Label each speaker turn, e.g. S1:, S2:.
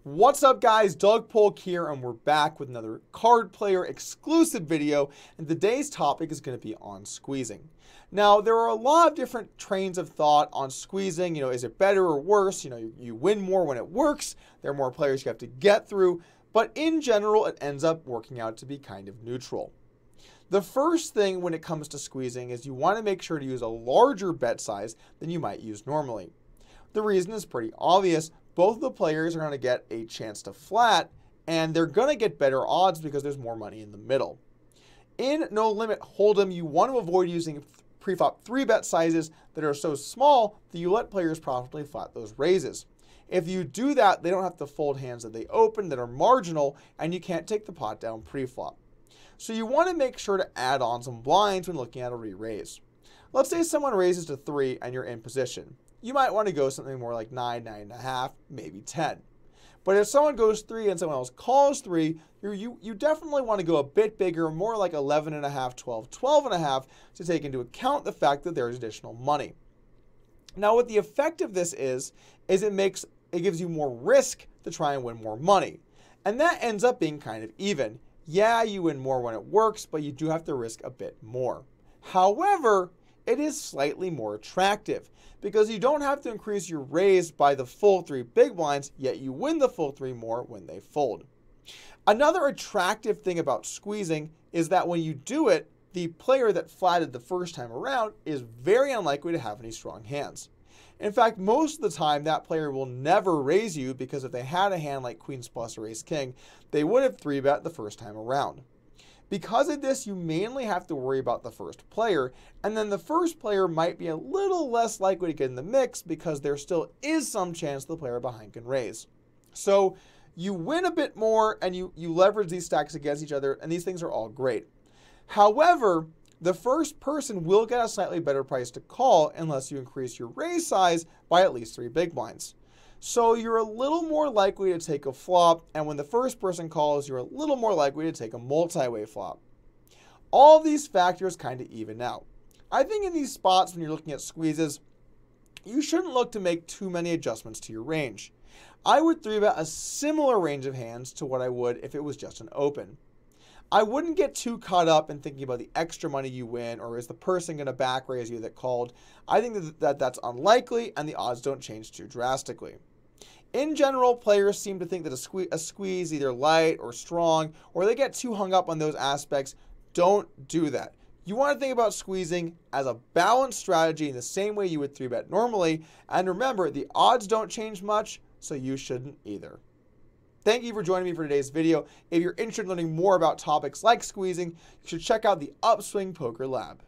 S1: What's up, guys? Doug Polk here, and we're back with another CardPlayer exclusive video, and today's topic is going to be on squeezing. Now, there are a lot of different trains of thought on squeezing. Is it better or worse? You win more when it works. There are more players you have to get through, but in general, it ends up working out to be kind of neutral. The first thing when it comes to squeezing is you want to make sure to use a larger bet size than you might use normally. The reason is pretty obvious. Both of the players are going to get a chance to flat, and they're going to get better odds because there's more money in the middle. In No Limit Hold'em, you want to avoid using pre-flop 3-bet sizes that are so small that you let players profitably flat those raises. If you do that, they don't have to fold hands that they open that are marginal, and you can't take the pot down pre-flop. So you want to make sure to add on some blinds when looking at a re-raise. Let's say someone raises to 3 and you're in position. You might want to go something more like 9, 9.5, maybe 10. But if someone goes 3 and someone else calls 3, you definitely want to go a bit bigger, more like 11.5, 12, 12.5 to take into account the fact that there's additional money. Now, what the effect of this is it gives you more risk to try and win more money. And that ends up being kind of even. Yeah, you win more when it works, but you do have to risk a bit more. However, it is slightly more attractive because you don't have to increase your raise by the full 3 big blinds, yet you win the full 3 more when they fold. Another attractive thing about squeezing is that when you do it, the player that flatted the first time around is very unlikely to have any strong hands. In fact, most of the time, that player will never raise you because if they had a hand like Queens plus or Ace King, they would have 3-bet the first time around. Because of this, you mainly have to worry about the first player, and then the first player might be a little less likely to get in the mix because there still is some chance the player behind can raise. So you win a bit more and you leverage these stacks against each other, and these things are all great. However, the first person will get a slightly better price to call unless you increase your raise size by at least 3 big blinds. So you're a little more likely to take a flop, and when the first person calls, you're a little more likely to take a multi-way flop. All of these factors kind of even out. I think in these spots when you're looking at squeezes, you shouldn't look to make too many adjustments to your range. I would 3-bet a similar range of hands to what I would if it was just an open. I wouldn't get too caught up in thinking about the extra money you win or is the person going to back raise you that called. I think that's unlikely and the odds don't change too drastically. In general, players seem to think that a squeeze either light or strong, or they get too hung up on those aspects. Don't do that. You want to think about squeezing as a balanced strategy in the same way you would 3-bet normally. And remember, the odds don't change much, so you shouldn't either. Thank you for joining me for today's video. If you're interested in learning more about topics like squeezing, you should check out the Upswing Poker Lab.